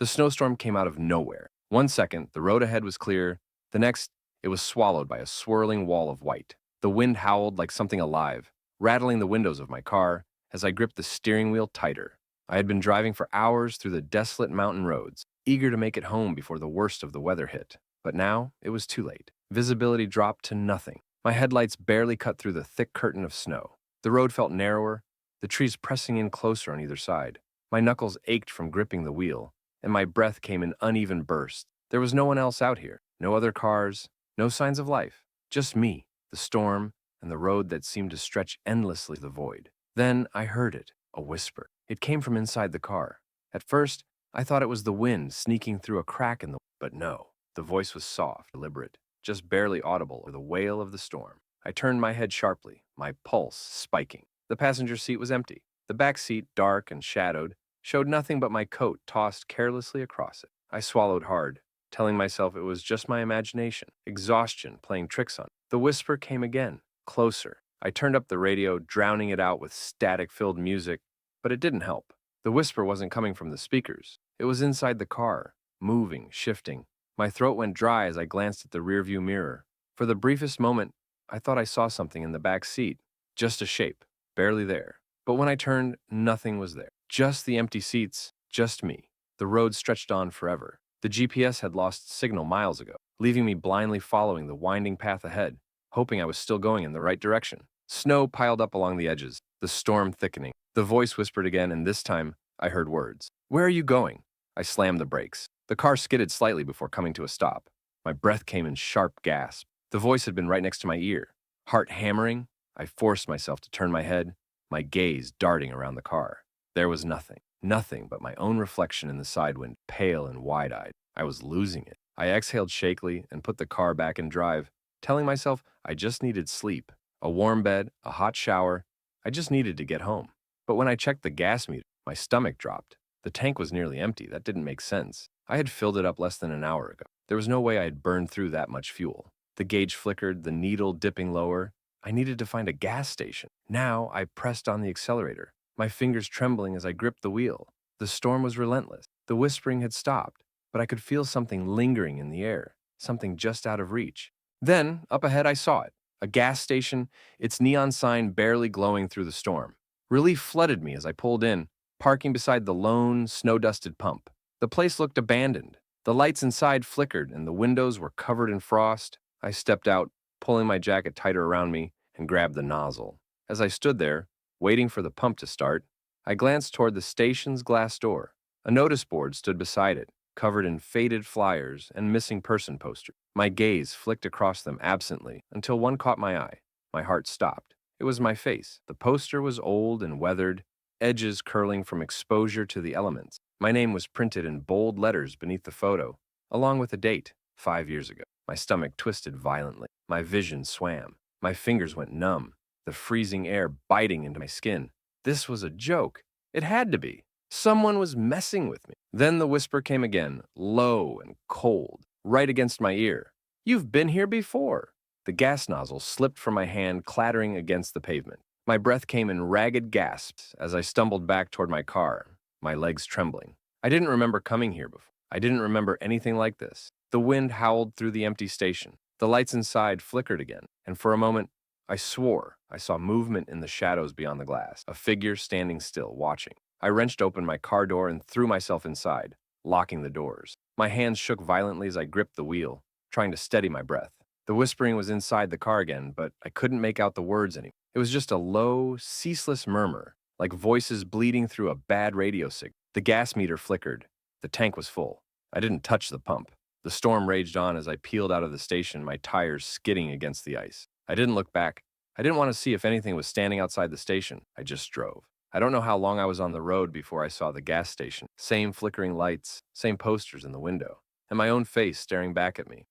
The snowstorm came out of nowhere. One second, the road ahead was clear. The next, it was swallowed by a swirling wall of white. The wind howled like something alive, rattling the windows of my car as I gripped the steering wheel tighter. I had been driving for hours through the desolate mountain roads, eager to make it home before the worst of the weather hit. But now, it was too late. Visibility dropped to nothing. My headlights barely cut through the thick curtain of snow. The road felt narrower, the trees pressing in closer on either side. My knuckles ached from gripping the wheel, and my breath came in uneven bursts. There was no one else out here, no other cars, no signs of life. Just me, the storm, and the road that seemed to stretch endlessly the void. Then I heard it, a whisper. It came from inside the car. At first, I thought it was the wind sneaking through a crack in the... But no, the voice was soft, deliberate, just barely audible, or the wail of the storm. I turned my head sharply, my pulse spiking. The passenger seat was empty. The back seat, dark and shadowed, showed nothing but my coat tossed carelessly across it. I swallowed hard, telling myself it was just my imagination, exhaustion playing tricks on me. The whisper came again, closer. I turned up the radio, drowning it out with static-filled music, but it didn't help. The whisper wasn't coming from the speakers. It was inside the car, moving, shifting. My throat went dry as I glanced at the rearview mirror. For the briefest moment, I thought I saw something in the back seat, just a shape, barely there. But when I turned, nothing was there. Just the empty seats, just me. The road stretched on forever. The GPS had lost signal miles ago, leaving me blindly following the winding path ahead, hoping I was still going in the right direction. Snow piled up along the edges, the storm thickening. The voice whispered again, and this time, I heard words. "Where are you going?" I slammed the brakes. The car skidded slightly before coming to a stop. My breath came in sharp gasps. The voice had been right next to my ear. Heart hammering, I forced myself to turn my head, my gaze darting around the car. There was nothing. Nothing but my own reflection in the side wind, pale and wide-eyed. I was losing it. I exhaled shakily and put the car back in drive, telling myself I just needed sleep, a warm bed, a hot shower. I just needed to get home. But when I checked the gas meter, my stomach dropped. The tank was nearly empty. That didn't make sense. I had filled it up less than an hour ago. There was no way I had burned through that much fuel. The gauge flickered, the needle dipping lower. I needed to find a gas station. Now I pressed on the accelerator, my fingers trembling as I gripped the wheel. The storm was relentless. The whispering had stopped, but I could feel something lingering in the air, something just out of reach. Then, up ahead, I saw it. A gas station, its neon sign barely glowing through the storm. Relief flooded me as I pulled in, parking beside the lone, snow-dusted pump. The place looked abandoned. The lights inside flickered, and the windows were covered in frost. I stepped out, pulling my jacket tighter around me, and grabbed the nozzle. As I stood there, waiting for the pump to start, I glanced toward the station's glass door. A notice board stood beside it, covered in faded flyers and missing person posters. My gaze flicked across them absently until one caught my eye. My heart stopped. It was my face. The poster was old and weathered, edges curling from exposure to the elements. My name was printed in bold letters beneath the photo, along with a date, 5 years ago. My stomach twisted violently. My vision swam. My fingers went numb, the freezing air biting into my skin. This was a joke. It had to be. Someone was messing with me. Then the whisper came again, low and cold, right against my ear. "You've been here before." The gas nozzle slipped from my hand, clattering against the pavement. My breath came in ragged gasps as I stumbled back toward my car, my legs trembling. I didn't remember coming here before. I didn't remember anything like this. The wind howled through the empty station. The lights inside flickered again, and for a moment, I swore I saw movement in the shadows beyond the glass, a figure standing still, watching. I wrenched open my car door and threw myself inside, locking the doors. My hands shook violently as I gripped the wheel, trying to steady my breath. The whispering was inside the car again, but I couldn't make out the words anymore. It was just a low, ceaseless murmur, like voices bleeding through a bad radio signal. The gas meter flickered. The tank was full. I didn't touch the pump. The storm raged on as I peeled out of the station, my tires skidding against the ice. I didn't look back. I didn't want to see if anything was standing outside the station. I just drove. I don't know how long I was on the road before I saw the gas station. Same flickering lights, same posters in the window, and my own face staring back at me.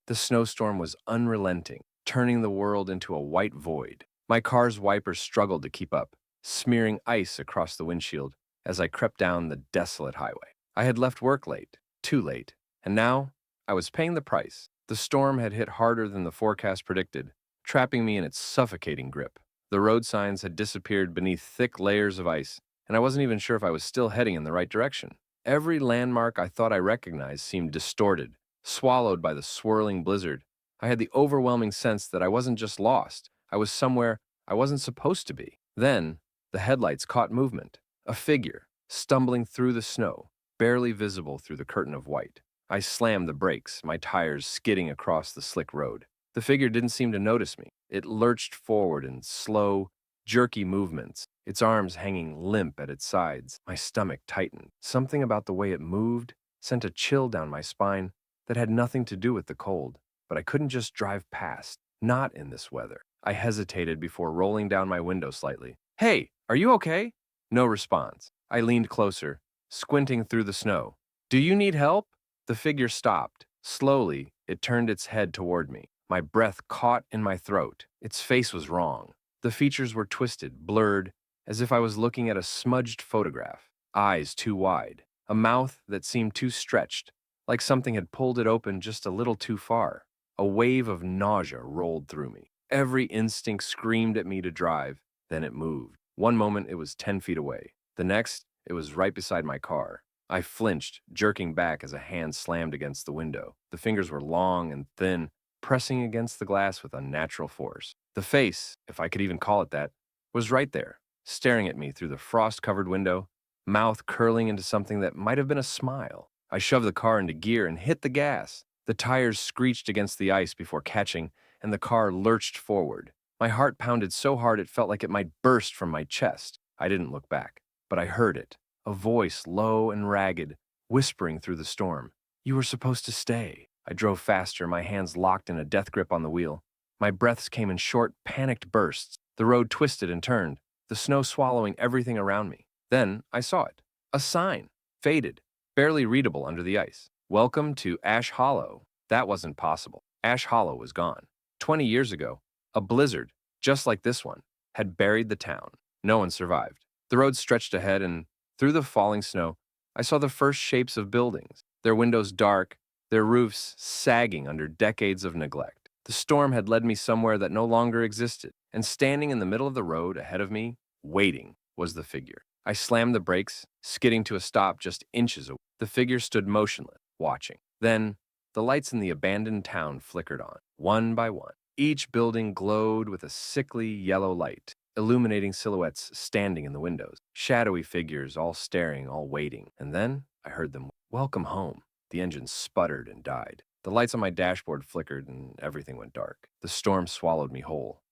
The snowstorm was unrelenting, turning the world into a white void. My car's wipers struggled to keep up, smearing ice across the windshield as I crept down the desolate highway. I had left work late, too late, and now I was paying the price. The storm had hit harder than the forecast predicted, trapping me in its suffocating grip. The road signs had disappeared beneath thick layers of ice, and I wasn't even sure if I was still heading in the right direction. Every landmark I thought I recognized seemed distorted, swallowed by the swirling blizzard. I had the overwhelming sense that I wasn't just lost, I was somewhere I wasn't supposed to be. Then, the headlights caught movement. A figure, stumbling through the snow, barely visible through the curtain of white. I slammed the brakes, my tires skidding across the slick road. The figure didn't seem to notice me. It lurched forward in slow, jerky movements, its arms hanging limp at its sides. My stomach tightened. Something about the way it moved sent a chill down my spine that had nothing to do with the cold. But I couldn't just drive past, not in this weather. I hesitated before rolling down my window slightly. "Hey, are you okay?" No response. I leaned closer, squinting through the snow. "Do you need help?" The figure stopped. Slowly, it turned its head toward me. My breath caught in my throat. Its face was wrong. The features were twisted, blurred, as if I was looking at a smudged photograph. Eyes too wide. A mouth that seemed too stretched, like something had pulled it open just a little too far. A wave of nausea rolled through me. Every instinct screamed at me to drive. Then it moved. One moment it was 10 feet away. The next, it was right beside my car. I flinched, jerking back as a hand slammed against the window. The fingers were long and thin, pressing against the glass with unnatural force. The face, if I could even call it that, was right there, staring at me through the frost-covered window, mouth curling into something that might have been a smile. I shoved the car into gear and hit the gas. The tires screeched against the ice before catching, and the car lurched forward. My heart pounded so hard it felt like it might burst from my chest. I didn't look back, but I heard it, a voice low and ragged, whispering through the storm. "You were supposed to stay." I drove faster, my hands locked in a death grip on the wheel. My breaths came in short, panicked bursts. The road twisted and turned, the snow swallowing everything around me. Then I saw it. A sign, faded, barely readable under the ice. "Welcome to Ash Hollow." That wasn't possible. Ash Hollow was gone. 20 years ago, a blizzard, just like this one, had buried the town. No one survived. The road stretched ahead, and through the falling snow, I saw the first shapes of buildings, their windows dark, their roofs sagging under decades of neglect. The storm had led me somewhere that no longer existed, and standing in the middle of the road ahead of me, waiting, was the figure. I slammed the brakes, skidding to a stop just inches away. The figure stood motionless, watching. Then, the lights in the abandoned town flickered on, one by one. Each building glowed with a sickly yellow light, illuminating silhouettes standing in the windows. Shadowy figures, all staring, all waiting. And then, I heard them, "Welcome home." The engine sputtered and died. The lights on my dashboard flickered and everything went dark. The storm swallowed me whole.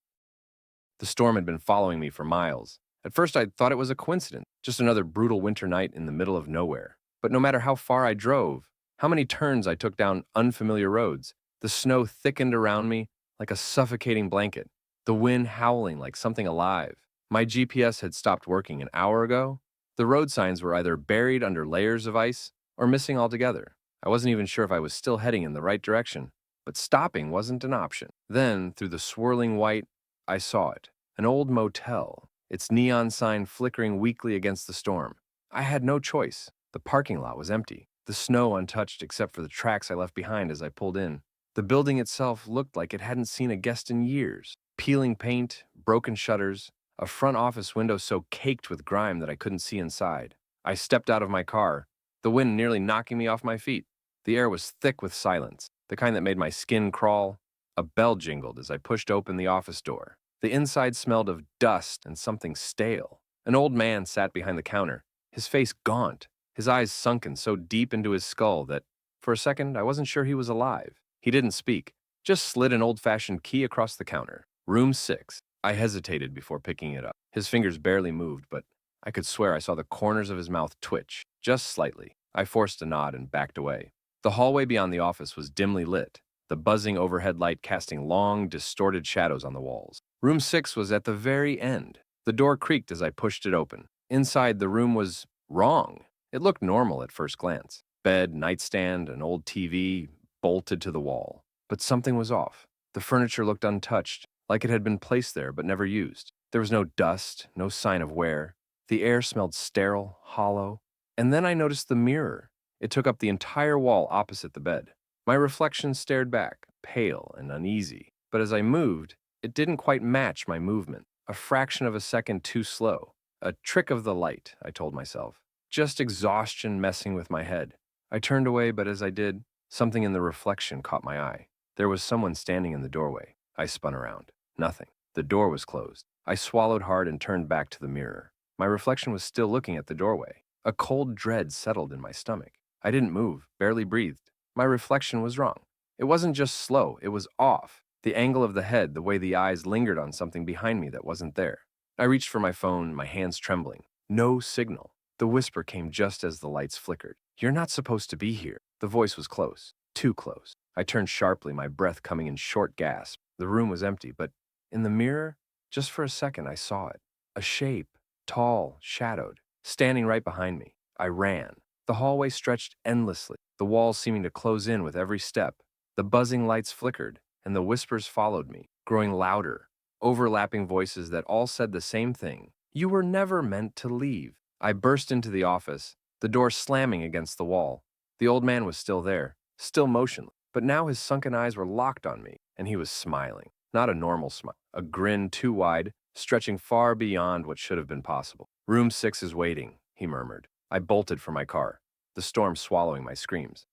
The storm had been following me for miles. At first, I thought it was a coincidence, just another brutal winter night in the middle of nowhere. But no matter how far I drove, how many turns I took down unfamiliar roads, the snow thickened around me like a suffocating blanket, the wind howling like something alive. My GPS had stopped working an hour ago. The road signs were either buried under layers of ice or missing altogether. I wasn't even sure if I was still heading in the right direction, but stopping wasn't an option. Then, through the swirling white, I saw it, an old motel, its neon sign flickering weakly against the storm. I had no choice. The parking lot was empty, the snow untouched except for the tracks I left behind as I pulled in. The building itself looked like it hadn't seen a guest in years. Peeling paint, broken shutters, a front office window so caked with grime that I couldn't see inside. I stepped out of my car, the wind nearly knocking me off my feet. The air was thick with silence, the kind that made my skin crawl. A bell jingled as I pushed open the office door. The inside smelled of dust and something stale. An old man sat behind the counter, his face gaunt, his eyes sunken so deep into his skull that, for a second, I wasn't sure he was alive. He didn't speak, just slid an old-fashioned key across the counter. Room 6. I hesitated before picking it up. His fingers barely moved, but I could swear I saw the corners of his mouth twitch, just slightly. I forced a nod and backed away. The hallway beyond the office was dimly lit, the buzzing overhead light casting long, distorted shadows on the walls. Room 6 was at the very end. The door creaked as I pushed it open. Inside, the room was wrong. It looked normal at first glance. Bed, nightstand, an old TV, bolted to the wall. But something was off. The furniture looked untouched, like it had been placed there but never used. There was no dust, no sign of wear. The air smelled sterile, hollow. And then I noticed the mirror. It took up the entire wall opposite the bed. My reflection stared back, pale and uneasy. But as I moved, it didn't quite match my movement. A fraction of a second too slow. A trick of the light, I told myself. just exhaustion messing with my head. I turned away, but as I did, something in the reflection caught my eye. There was someone standing in the doorway. I spun around. Nothing. The door was closed. I swallowed hard and turned back to the mirror. My reflection was still looking at the doorway. A cold dread settled in my stomach. I didn't move, barely breathed. My reflection was wrong. It wasn't just slow, it was off. The angle of the head, the way the eyes lingered on something behind me that wasn't there. I reached for my phone, my hands trembling. No signal. The whisper came just as the lights flickered. "You're not supposed to be here." The voice was close. Too close. I turned sharply, my breath coming in short gasps. The room was empty, but in the mirror, just for a second, I saw it. A shape, tall, shadowed, standing right behind me. I ran. The hallway stretched endlessly, the walls seeming to close in with every step. The buzzing lights flickered, and the whispers followed me, growing louder, overlapping voices that all said the same thing. "You were never meant to leave." I burst into the office, the door slamming against the wall. The old man was still there, still motionless, but now his sunken eyes were locked on me, and he was smiling. Not a normal smile, a grin too wide, stretching far beyond what should have been possible. "Room 6 is waiting," he murmured. I bolted for my car, the storm swallowing my screams.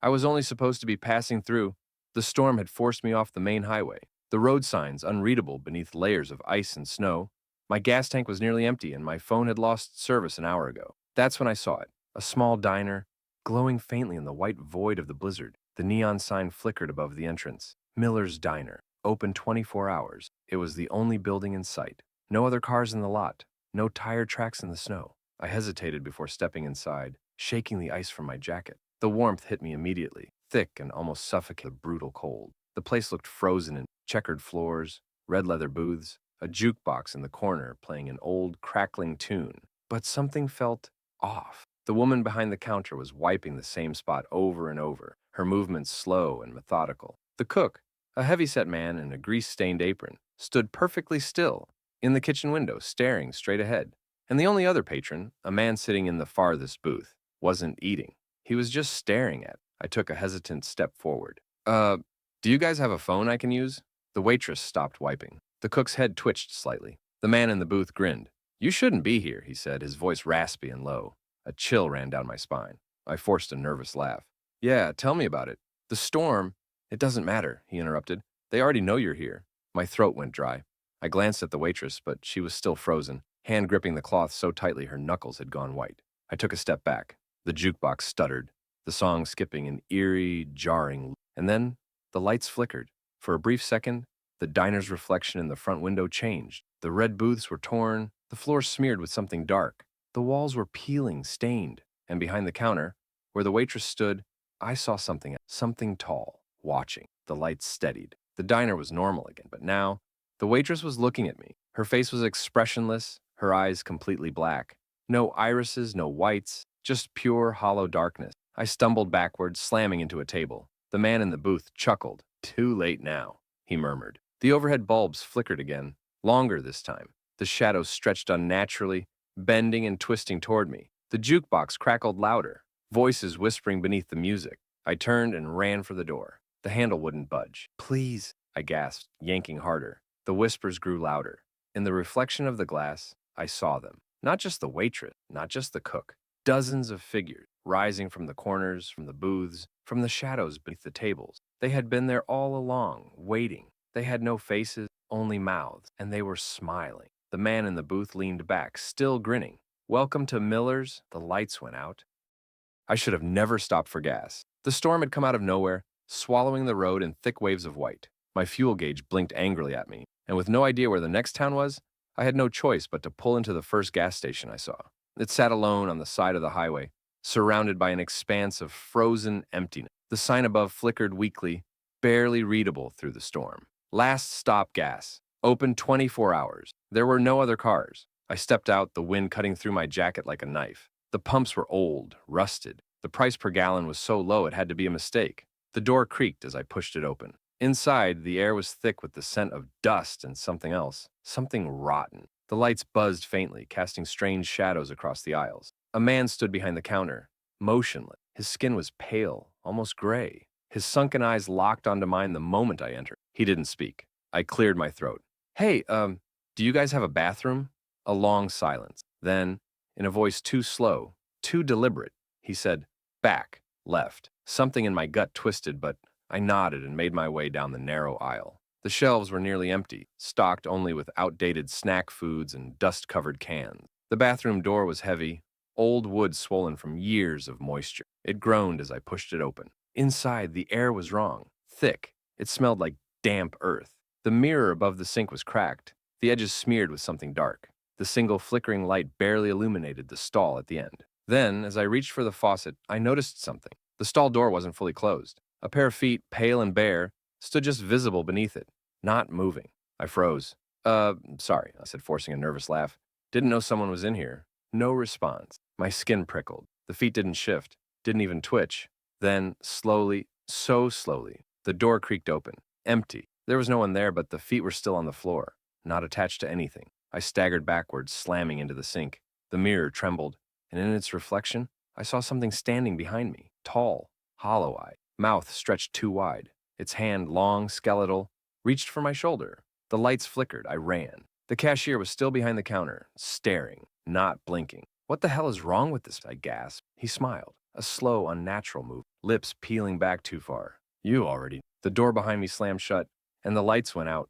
I was only supposed to be passing through. The storm had forced me off the main highway, the road signs unreadable beneath layers of ice and snow. My gas tank was nearly empty, and my phone had lost service an hour ago. That's when I saw it, a small diner, glowing faintly in the white void of the blizzard. The neon sign flickered above the entrance. Miller's Diner, open 24 hours. It was the only building in sight. No other cars in the lot, no tire tracks in the snow. I hesitated before stepping inside, shaking the ice from my jacket. The warmth hit me immediately, thick and almost suffocating the brutal cold. The place looked frozen in checkered floors, red leather booths, a jukebox in the corner playing an old, crackling tune. But something felt off. The woman behind the counter was wiping the same spot over and over, her movements slow and methodical. The cook, a heavy-set man in a grease-stained apron, stood perfectly still in the kitchen window, staring straight ahead. And the only other patron, a man sitting in the farthest booth, wasn't eating. He was just staring at. I took a hesitant step forward. Do you guys have a phone I can use?" The waitress stopped wiping. The cook's head twitched slightly. The man in the booth grinned. "You shouldn't be here," he said, his voice raspy and low. A chill ran down my spine. I forced a nervous laugh. "Yeah, tell me about it." "The storm—" "It doesn't matter," he interrupted. "They already know you're here." My throat went dry. I glanced at the waitress, but she was still frozen, hand gripping the cloth so tightly her knuckles had gone white. I took a step back. The jukebox stuttered, the song skipping an eerie, jarring, and then the lights flickered. For a brief second, the diner's reflection in the front window changed. The red booths were torn, the floor smeared with something dark. The walls were peeling, stained, and behind the counter, where the waitress stood, I saw something tall, watching. The lights steadied. The diner was normal again, but now, the waitress was looking at me. Her face was expressionless, her eyes completely black. No irises, no whites, just pure, hollow darkness. I stumbled backwards, slamming into a table. The man in the booth chuckled. "Too late now," he murmured. The overhead bulbs flickered again, longer this time. The shadows stretched unnaturally, bending and twisting toward me. The jukebox crackled louder, voices whispering beneath the music. I turned and ran for the door. The handle wouldn't budge. "Please," I gasped, yanking harder. The whispers grew louder. In the reflection of the glass, I saw them. Not just the waitress, not just the cook. Dozens of figures, rising from the corners, from the booths, from the shadows beneath the tables. They had been there all along, waiting. They had no faces, only mouths, and they were smiling. The man in the booth leaned back, still grinning. "Welcome to Miller's." The lights went out. I should have never stopped for gas. The storm had come out of nowhere, swallowing the road in thick waves of white. My fuel gauge blinked angrily at me, and with no idea where the next town was, I had no choice but to pull into the first gas station I saw. It sat alone on the side of the highway, surrounded by an expanse of frozen emptiness. The sign above flickered weakly, barely readable through the storm. "Last stop gas. Open 24 hours. There were no other cars. I stepped out, the wind cutting through my jacket like a knife. The pumps were old, rusted. The price per gallon was so low it had to be a mistake. The door creaked as I pushed it open. Inside, the air was thick with the scent of dust and something else, something rotten. The lights buzzed faintly, casting strange shadows across the aisles. A man stood behind the counter, motionless. His skin was pale, almost gray. His sunken eyes locked onto mine the moment I entered. He didn't speak. I cleared my throat. "Hey, do you guys have a bathroom?" A long silence. Then, In a voice too slow, too deliberate, he said, "Back, left." Something in my gut twisted, but I nodded and made my way down the narrow aisle. The shelves were nearly empty, stocked only with outdated snack foods and dust-covered cans. The bathroom door was heavy, old wood swollen from years of moisture. It groaned as I pushed it open. Inside, the air was wrong, thick. It smelled like damp earth. The mirror above the sink was cracked, the edges smeared with something dark. The single flickering light barely illuminated the stall at the end. Then, as I reached for the faucet, I noticed something. The stall door wasn't fully closed. A pair of feet, pale and bare, stood just visible beneath it, not moving. I froze. Sorry, I said, forcing a nervous laugh. Didn't know someone was in here. No response. My skin prickled. The feet didn't shift, didn't even twitch. Then, slowly, so slowly, the door creaked open. Empty. There was no one there, but the feet were still on the floor, not attached to anything. I staggered backwards, slamming into the sink. The mirror trembled, and in its reflection, I saw something standing behind me, tall, hollow-eyed, mouth stretched too wide. Its hand, long, skeletal, reached for my shoulder. The lights flickered. I ran. The cashier was still behind the counter, staring, not blinking. "What the hell is wrong with this?" I gasped. He smiled, a slow, unnatural move, lips peeling back too far. "You already." The door behind me slammed shut, and the lights went out.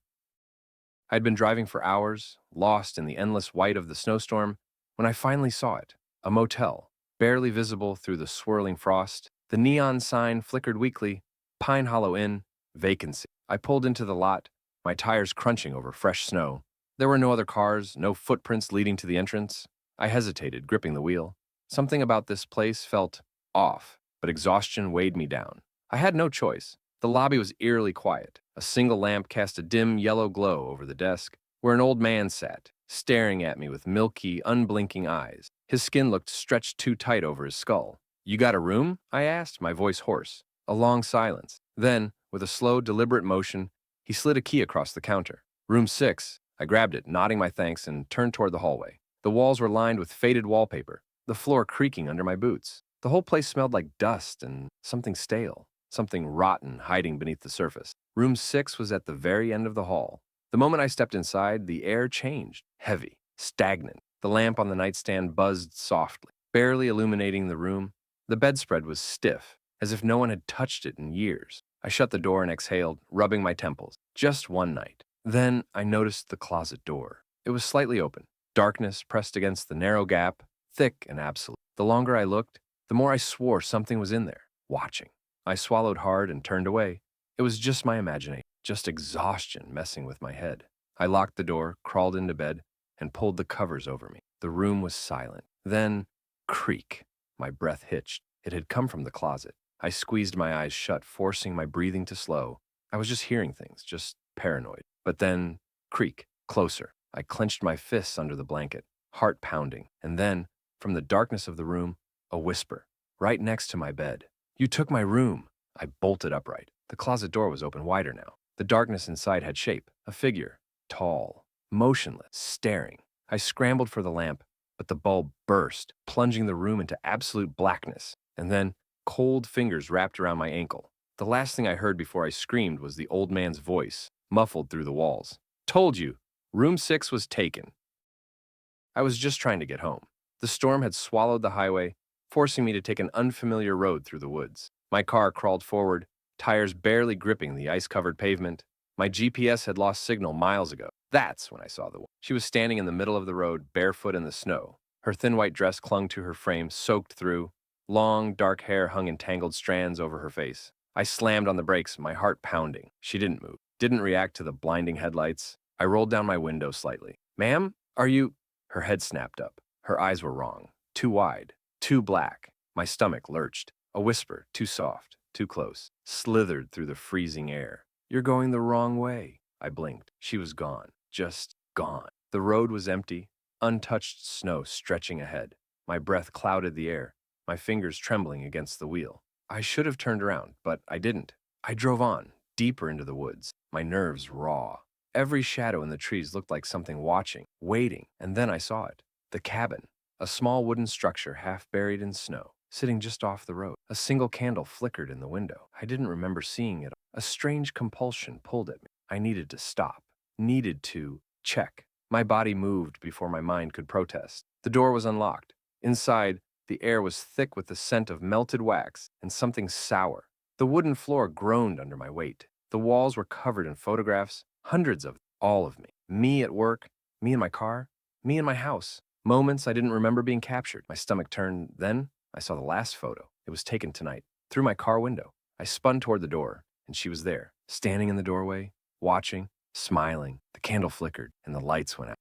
I'd been driving for hours, lost in the endless white of the snowstorm, when I finally saw it. A motel, barely visible through the swirling frost. The neon sign flickered weakly. Pine Hollow Inn, vacancy. I pulled into the lot, my tires crunching over fresh snow. There were no other cars, no footprints leading to the entrance. I hesitated, gripping the wheel. Something about this place felt off, but exhaustion weighed me down. I had no choice. The lobby was eerily quiet. A single lamp cast a dim yellow glow over the desk, where an old man sat, staring at me with milky, unblinking eyes. His skin looked stretched too tight over his skull. "You got a room?" I asked, my voice hoarse. A long silence. Then, with a slow, deliberate motion, he slid a key across the counter. "Room 6. I grabbed it, nodding my thanks, and turned toward the hallway. The walls were lined with faded wallpaper, the floor creaking under my boots. The whole place smelled like dust and something stale, something rotten hiding beneath the surface. Room 6 was at the very end of the hall. The moment I stepped inside, the air changed, heavy, stagnant. The lamp on the nightstand buzzed softly, barely illuminating the room. The bedspread was stiff, as if no one had touched it in years. I shut the door and exhaled, rubbing my temples. Just one night. Then I noticed the closet door. It was slightly open. Darkness pressed against the narrow gap, thick and absolute. The longer I looked, the more I swore something was in there, watching. I swallowed hard and turned away. It was just my imagination, just exhaustion messing with my head. I locked the door, crawled into bed, and pulled the covers over me. The room was silent. Then, creak. My breath hitched. It had come from the closet. I squeezed my eyes shut, forcing my breathing to slow. I was just hearing things, just paranoid. But then, creak, closer. I clenched my fists under the blanket, heart pounding. And then, from the darkness of the room, a whisper, right next to my bed. "You took my room." I bolted upright. The closet door was open wider now. The darkness inside had shape, a figure, tall, motionless, staring. I scrambled for the lamp, but the bulb burst, plunging the room into absolute blackness. And then, cold fingers wrapped around my ankle. The last thing I heard before I screamed was the old man's voice, muffled through the walls. "Told you, room 6 was taken." I was just trying to get home. The storm had swallowed the highway, forcing me to take an unfamiliar road through the woods. My car crawled forward, tires barely gripping the ice-covered pavement. My GPS had lost signal miles ago. That's when I saw the woman. She was standing in the middle of the road, barefoot in the snow. Her thin white dress clung to her frame, soaked through. Long, dark hair hung in tangled strands over her face. I slammed on the brakes, my heart pounding. She didn't move, didn't react to the blinding headlights. I rolled down my window slightly. "Ma'am, are you—" Her head snapped up. Her eyes were wrong. Too wide, too black. My stomach lurched. A whisper, too soft, too close, slithered through the freezing air. "You're going the wrong way." I blinked. She was gone. Just gone. The road was empty, untouched snow stretching ahead. My breath clouded the air, my fingers trembling against the wheel. I should have turned around, but I didn't. I drove on, deeper into the woods, my nerves raw. Every shadow in the trees looked like something watching, waiting, and then I saw it. The cabin, a small wooden structure half buried in snow, sitting just off the road. A single candle flickered in the window. I didn't remember seeing it. A strange compulsion pulled at me. I needed to stop, needed to check. My body moved before my mind could protest. The door was unlocked. Inside, the air was thick with the scent of melted wax and something sour. The wooden floor groaned under my weight. The walls were covered in photographs, hundreds of them, all of me. Me at work, me in my car, me in my house. Moments I didn't remember being captured. My stomach turned. Then I saw the last photo. It was taken tonight, through my car window. I spun toward the door, and she was there, standing in the doorway, watching, smiling. The candle flickered, and the lights went out.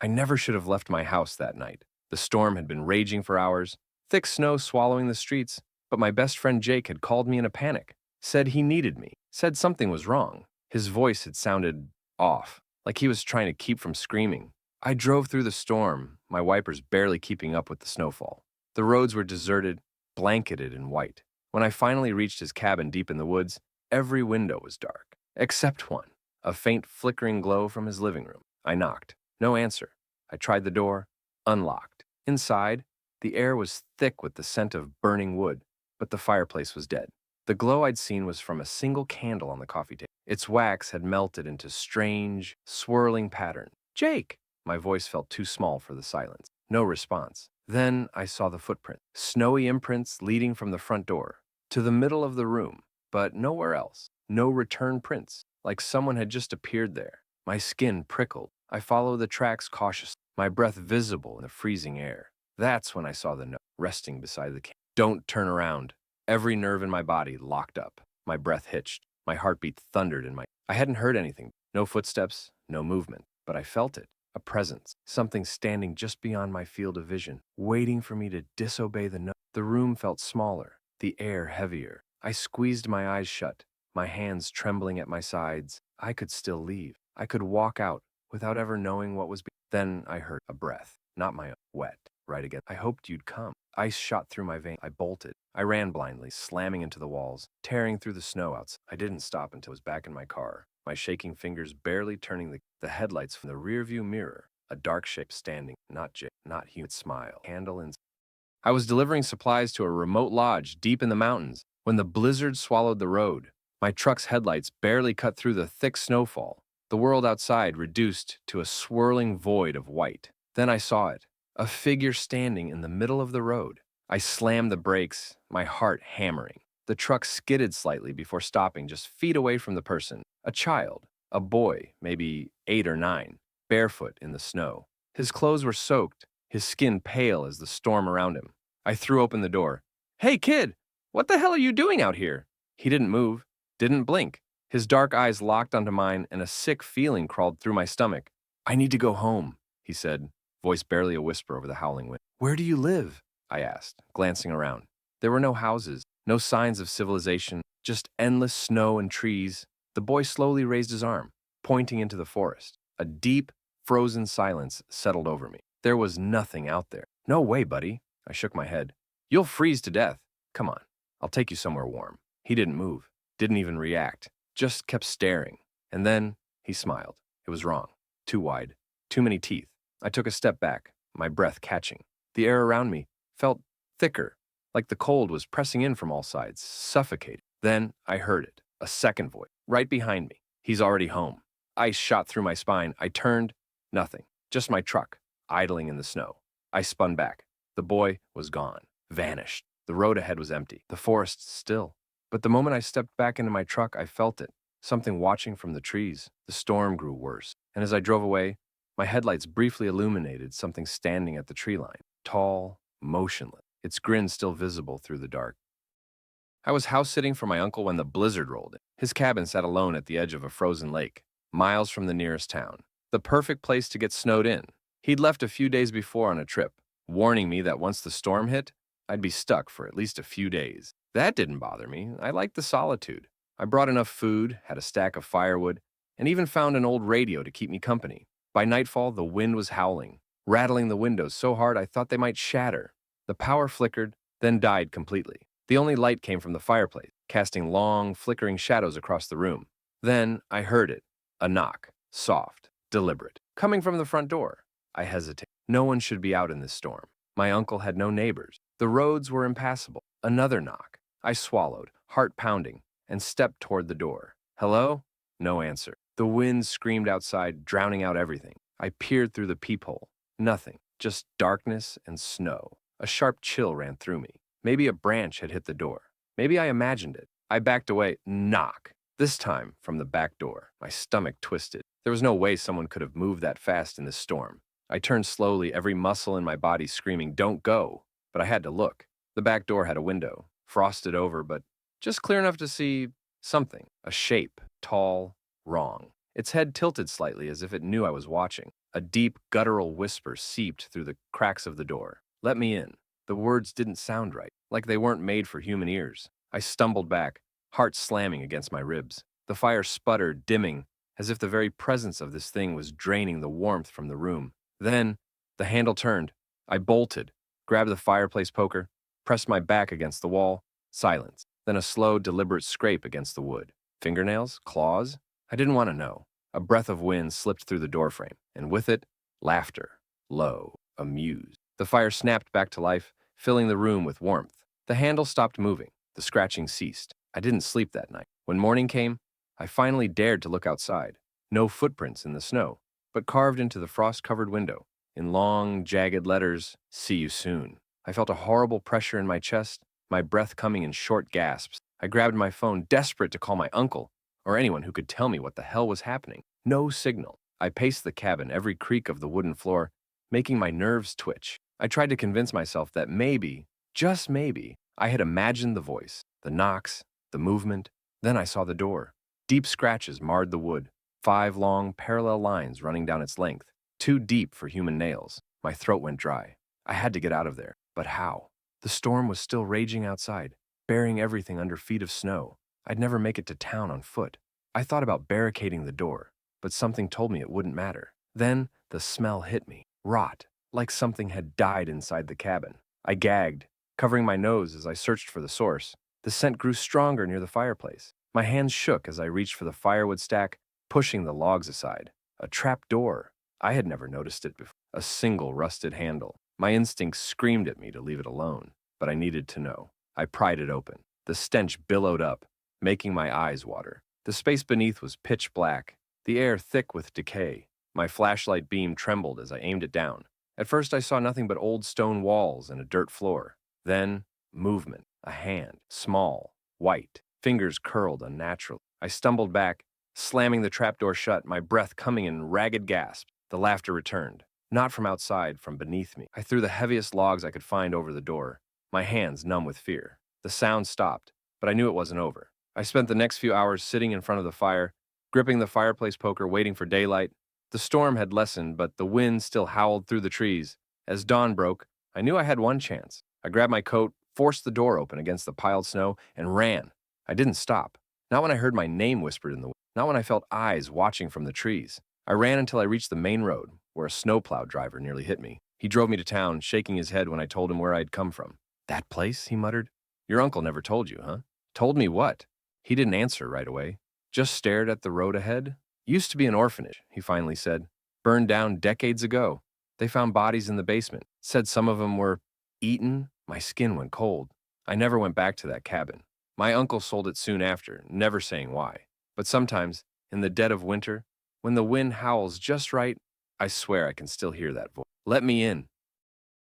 I never should have left my house that night. The storm had been raging for hours, thick snow swallowing the streets, but my best friend Jake had called me in a panic, said he needed me, said something was wrong. His voice had sounded off, like he was trying to keep from screaming. I drove through the storm, my wipers barely keeping up with the snowfall. The roads were deserted, blanketed in white. When I finally reached his cabin deep in the woods, every window was dark, except one, a faint flickering glow from his living room. I knocked. No answer. I tried the door, unlocked. Inside, the air was thick with the scent of burning wood, but the fireplace was dead. The glow I'd seen was from a single candle on the coffee table. Its wax had melted into strange, swirling patterns. Jake! My voice felt too small for the silence. No response. Then I saw the footprint. Snowy imprints leading from the front door to the middle of the room, but nowhere else. No return prints, like someone had just appeared there. My skin prickled. I followed the tracks cautiously, my breath visible in the freezing air. That's when I saw the note resting beside the candle. Don't turn around. Every nerve in my body locked up. My breath hitched. My heartbeat thundered in my... I hadn't heard anything. No footsteps, no movement. But I felt it. A presence. Something standing just beyond my field of vision, waiting for me to disobey the note. The room felt smaller, the air heavier. I squeezed my eyes shut, my hands trembling at my sides. I could still leave. I could walk out without ever knowing what was... Then I heard a breath. Not my own. Wet. Right again. I hoped you'd come. Ice shot through my veins. I bolted. I ran blindly, slamming into the walls, tearing through the snow outside. I didn't stop until I was back in my car, my shaking fingers barely turning the headlights from the rearview mirror. A dark shape standing, not Jake, not human. Smile. Candle in. I was delivering supplies to a remote lodge deep in the mountains when the blizzard swallowed the road. My truck's headlights barely cut through the thick snowfall. The world outside reduced to a swirling void of white. Then I saw it. A figure standing in the middle of the road. I slammed the brakes, my heart hammering. The truck skidded slightly before stopping just feet away from the person. A child, a boy, maybe 8 or 9, barefoot in the snow. His clothes were soaked, his skin pale as the storm around him. I threw open the door. "Hey, kid, what the hell are you doing out here?" He didn't move, didn't blink. His dark eyes locked onto mine and a sick feeling crawled through my stomach. "I need to go home," he said, voice barely a whisper over the howling wind. "Where do you live?" I asked, glancing around. There were no houses, no signs of civilization, just endless snow and trees. The boy slowly raised his arm, pointing into the forest. A deep, frozen silence settled over me. There was nothing out there. "No way, buddy." I shook my head. "You'll freeze to death. Come on, I'll take you somewhere warm." He didn't move, didn't even react, just kept staring. And then he smiled. It was wrong. Too wide, too many teeth. I took a step back, my breath catching. The air around me felt thicker, like the cold was pressing in from all sides, suffocating. Then I heard it, a second voice, right behind me. "He's already home." Ice shot through my spine. I turned, nothing, just my truck, idling in the snow. I spun back. The boy was gone, vanished. The road ahead was empty, the forest still. But the moment I stepped back into my truck, I felt it, something watching from the trees. The storm grew worse, and as I drove away, my headlights briefly illuminated something standing at the tree line, tall, motionless, its grin still visible through the dark. I was house-sitting for my uncle when the blizzard rolled in. His cabin sat alone at the edge of a frozen lake, miles from the nearest town. The perfect place to get snowed in. He'd left a few days before on a trip, warning me that once the storm hit, I'd be stuck for at least a few days. That didn't bother me. I liked the solitude. I brought enough food, had a stack of firewood, and even found an old radio to keep me company. By nightfall, the wind was howling, rattling the windows so hard I thought they might shatter. The power flickered, then died completely. The only light came from the fireplace, casting long, flickering shadows across the room. Then I heard it, a knock, soft, deliberate, coming from the front door. I hesitated. No one should be out in this storm. My uncle had no neighbors. The roads were impassable. Another knock. I swallowed, heart pounding, and stepped toward the door. "Hello?" No answer. The wind screamed outside, drowning out everything. I peered through the peephole. Nothing, just darkness and snow. A sharp chill ran through me. Maybe a branch had hit the door. Maybe I imagined it. I backed away. Knock. This time from the back door. My stomach twisted. There was no way someone could have moved that fast in this storm. I turned slowly, every muscle in my body screaming, "Don't go!" But I had to look. The back door had a window, frosted over, but just clear enough to see something. A shape, tall, wrong. Its head tilted slightly as if it knew I was watching. A deep, guttural whisper seeped through the cracks of the door. "Let me in." The words didn't sound right, like they weren't made for human ears. I stumbled back, heart slamming against my ribs. The fire sputtered, dimming, as if the very presence of this thing was draining the warmth from the room. Then, the handle turned. I bolted, grabbed the fireplace poker, pressed my back against the wall. Silence. Then a slow, deliberate scrape against the wood. Fingernails? Claws? I didn't want to know. A breath of wind slipped through the doorframe, and with it, laughter. Low, amused. The fire snapped back to life, filling the room with warmth. The handle stopped moving. The scratching ceased. I didn't sleep that night. When morning came, I finally dared to look outside. No footprints in the snow, but carved into the frost-covered window, in long, jagged letters, "See you soon." I felt a horrible pressure in my chest, my breath coming in short gasps. I grabbed my phone, desperate to call my uncle, or anyone who could tell me what the hell was happening. No signal. I paced the cabin, every creak of the wooden floor, making my nerves twitch. I tried to convince myself that maybe, just maybe, I had imagined the voice, the knocks, the movement. Then I saw the door. Deep scratches marred the wood, 5 long, parallel lines running down its length, too deep for human nails. My throat went dry. I had to get out of there. But how? The storm was still raging outside, burying everything under feet of snow. I'd never make it to town on foot. I thought about barricading the door, but something told me it wouldn't matter. Then the smell hit me, rot, like something had died inside the cabin. I gagged, covering my nose as I searched for the source. The scent grew stronger near the fireplace. My hands shook as I reached for the firewood stack, pushing the logs aside. A trap door. I had never noticed it before. A single rusted handle. My instincts screamed at me to leave it alone, but I needed to know. I pried it open. The stench billowed up, making my eyes water. The space beneath was pitch black, the air thick with decay. My flashlight beam trembled as I aimed it down. At first I saw nothing but old stone walls and a dirt floor. Then, movement. A hand. Small. White. Fingers curled unnaturally. I stumbled back, slamming the trapdoor shut, my breath coming in ragged gasps. The laughter returned. Not from outside, from beneath me. I threw the heaviest logs I could find over the door, my hands numb with fear. The sound stopped, but I knew it wasn't over. I spent the next few hours sitting in front of the fire, gripping the fireplace poker, waiting for daylight. The storm had lessened, but the wind still howled through the trees. As dawn broke, I knew I had one chance. I grabbed my coat, forced the door open against the piled snow, and ran. I didn't stop. Not when I heard my name whispered in the wind. Not when I felt eyes watching from the trees. I ran until I reached the main road, where a snowplow driver nearly hit me. He drove me to town, shaking his head when I told him where I'd come from. "That place?" he muttered. "Your uncle never told you, huh?" "Told me what?" He didn't answer right away. Just stared at the road ahead. "Used to be an orphanage," he finally said. "Burned down decades ago. They found bodies in the basement. Said some of them were eaten." My skin went cold. I never went back to that cabin. My uncle sold it soon after, never saying why. But sometimes, in the dead of winter, when the wind howls just right, I swear I can still hear that voice. "Let me in."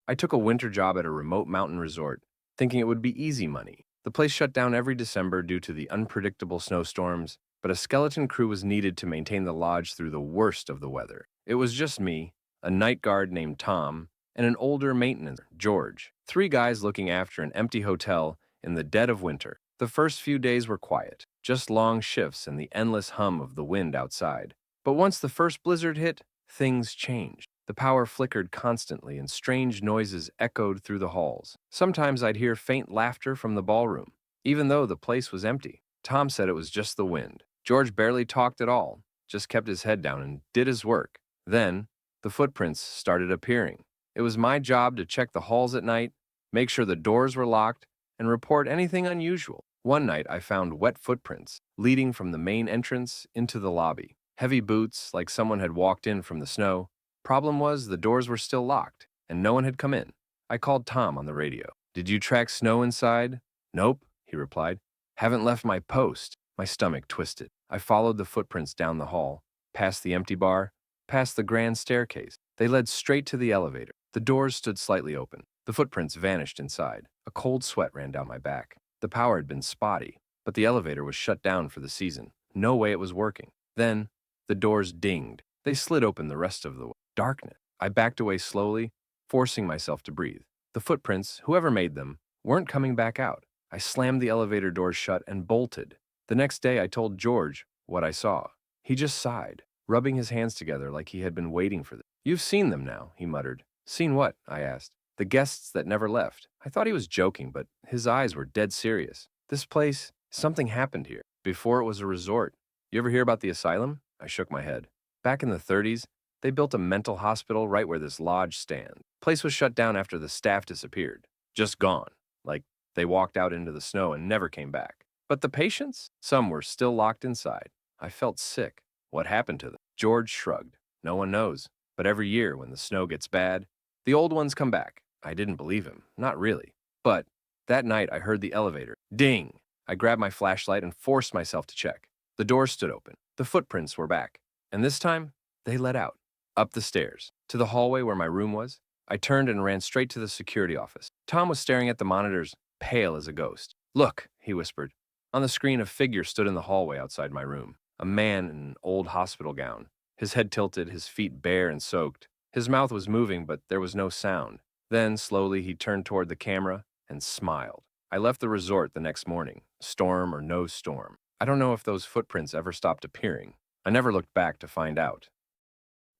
I took a winter job at a remote mountain resort, thinking it would be easy money. The place shut down every December due to the unpredictable snowstorms, but a skeleton crew was needed to maintain the lodge through the worst of the weather. It was just me, a night guard named Tom, and an older maintenance, George. 3 guys looking after an empty hotel in the dead of winter. The first few days were quiet, just long shifts and the endless hum of the wind outside. But once the first blizzard hit, things changed. The power flickered constantly and strange noises echoed through the halls. Sometimes I'd hear faint laughter from the ballroom, even though the place was empty. Tom said it was just the wind. George barely talked at all, just kept his head down and did his work. Then, the footprints started appearing. It was my job to check the halls at night, make sure the doors were locked, and report anything unusual. One night I found wet footprints leading from the main entrance into the lobby. Heavy boots, like someone had walked in from the snow. Problem was, the doors were still locked, and no one had come in. I called Tom on the radio. "Did you track snow inside?" "Nope," he replied. "Haven't left my post." My stomach twisted. I followed the footprints down the hall, past the empty bar, past the grand staircase. They led straight to the elevator. The doors stood slightly open. The footprints vanished inside. A cold sweat ran down my back. The power had been spotty, but the elevator was shut down for the season. No way it was working. Then, the doors dinged. They slid open the rest of the way. Darkness. I backed away slowly, forcing myself to breathe. The footprints, whoever made them, weren't coming back out. I slammed the elevator doors shut and bolted. The next day, I told George what I saw. He just sighed, rubbing his hands together like he had been waiting for them. "You've seen them now," he muttered. "Seen what?" I asked. "The guests that never left." I thought he was joking, but his eyes were dead serious. "This place, something happened here. Before it was a resort. You ever hear about the asylum?" I shook my head. "Back in the 30s, they built a mental hospital right where this lodge stands. Place was shut down after the staff disappeared. Just gone. Like they walked out into the snow and never came back. But the patients? Some were still locked inside. I felt sick. What happened to them?" George shrugged. "No one knows. But every year when the snow gets bad, the old ones come back." I didn't believe him. Not really. But that night I heard the elevator. Ding! I grabbed my flashlight and forced myself to check. The door stood open. The footprints were back. And this time, they led out. Up the stairs. To the hallway where my room was. I turned and ran straight to the security office. Tom was staring at the monitors, pale as a ghost. "Look," he whispered. On the screen, a figure stood in the hallway outside my room. A man in an old hospital gown. His head tilted, his feet bare and soaked. His mouth was moving, but there was no sound. Then, slowly, he turned toward the camera and smiled. I left the resort the next morning, storm or no storm. I don't know if those footprints ever stopped appearing. I never looked back to find out.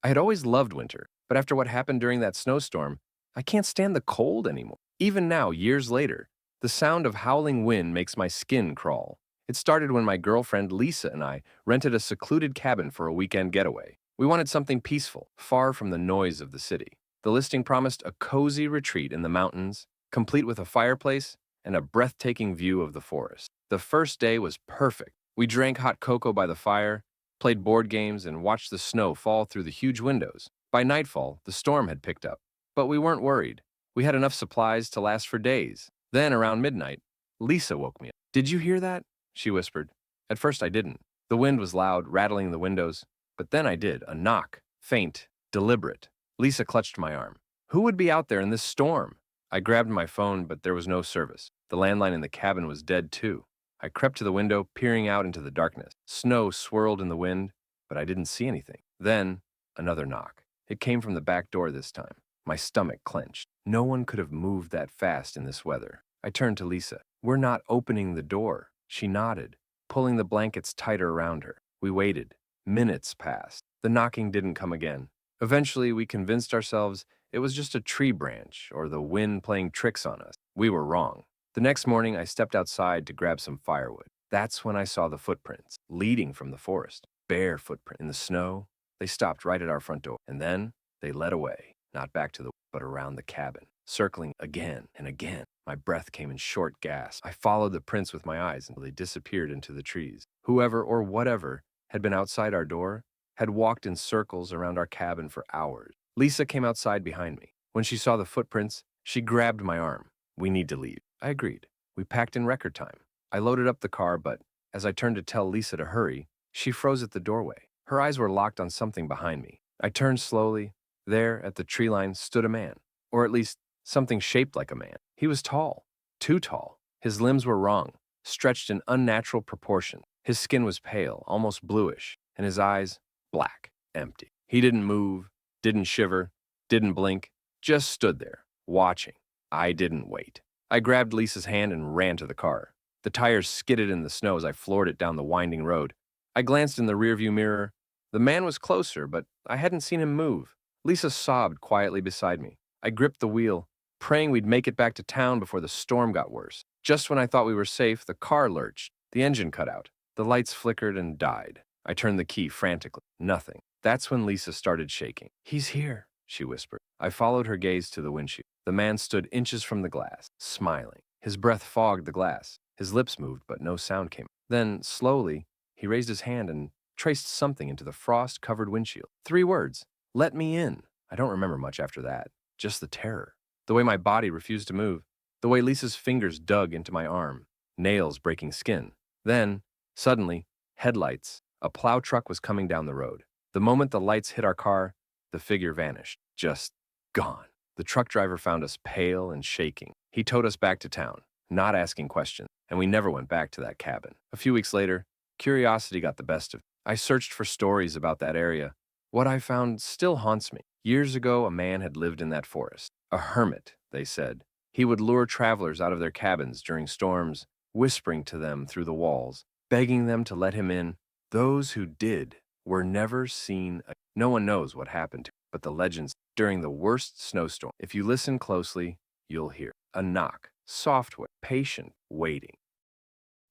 I had always loved winter, but after what happened during that snowstorm, I can't stand the cold anymore. Even now, years later, the sound of howling wind makes my skin crawl. It started when my girlfriend Lisa and I rented a secluded cabin for a weekend getaway. We wanted something peaceful, far from the noise of the city. The listing promised a cozy retreat in the mountains, complete with a fireplace and a breathtaking view of the forest. The first day was perfect. We drank hot cocoa by the fire, played board games, and watched the snow fall through the huge windows. By nightfall, the storm had picked up, but we weren't worried. We had enough supplies to last for days. Then, around midnight, Lisa woke me up. "Did you hear that?" she whispered. At first, I didn't. The wind was loud, rattling the windows. But then I did. A knock. Faint. Deliberate. Lisa clutched my arm. Who would be out there in this storm? I grabbed my phone, but there was no service. The landline in the cabin was dead, too. I crept to the window, peering out into the darkness. Snow swirled in the wind, but I didn't see anything. Then, another knock. It came from the back door this time. My stomach clenched. No one could have moved that fast in this weather. I turned to Lisa. "We're not opening the door." She nodded, pulling the blankets tighter around her. We waited. Minutes passed. The knocking didn't come again. Eventually, we convinced ourselves it was just a tree branch or the wind playing tricks on us. We were wrong. The next morning, I stepped outside to grab some firewood. That's when I saw the footprints, leading from the forest. Bare footprint in the snow. They stopped right at our front door. And then, they led away. Not back to the but around the cabin, circling again and again. My breath came in short gasps. I followed the prints with my eyes until they disappeared into the trees. Whoever or whatever had been outside our door had walked in circles around our cabin for hours. Lisa came outside behind me. When she saw the footprints, she grabbed my arm. "We need to leave." I agreed. We packed in record time. I loaded up the car, but as I turned to tell Lisa to hurry, she froze at the doorway. Her eyes were locked on something behind me. I turned slowly. There, at the tree line, stood a man. Or at least, something shaped like a man. He was tall. Too tall. His limbs were wrong, stretched in unnatural proportions. His skin was pale, almost bluish, and his eyes, black, empty. He didn't move, didn't shiver, didn't blink, just stood there, watching. I didn't wait. I grabbed Lisa's hand and ran to the car. The tires skidded in the snow as I floored it down the winding road. I glanced in the rearview mirror. The man was closer, but I hadn't seen him move. Lisa sobbed quietly beside me. I gripped the wheel, praying we'd make it back to town before the storm got worse. Just when I thought we were safe, the car lurched. The engine cut out. The lights flickered and died. I turned the key frantically. Nothing. That's when Lisa started shaking. "He's here," she whispered. I followed her gaze to the windshield. The man stood inches from the glass, smiling. His breath fogged the glass. His lips moved, but no sound came. Then, slowly, he raised his hand and traced something into the frost-covered windshield. 3 words. "Let me in." I don't remember much after that. Just the terror. The way my body refused to move. The way Lisa's fingers dug into my arm. Nails breaking skin. Then, suddenly, headlights. A plow truck was coming down the road. The moment the lights hit our car, the figure vanished. Just gone. The truck driver found us pale and shaking. He towed us back to town, not asking questions, and we never went back to that cabin. A few weeks later, curiosity got the best of me. I searched for stories about that area. What I found still haunts me. Years ago, a man had lived in that forest. A hermit, they said. He would lure travelers out of their cabins during storms, whispering to them through the walls, begging them to let him in. Those who did were never seen again. No one knows what happened to him, but the legends during the worst snowstorm. If you listen closely, you'll hear a knock, software, patient, waiting.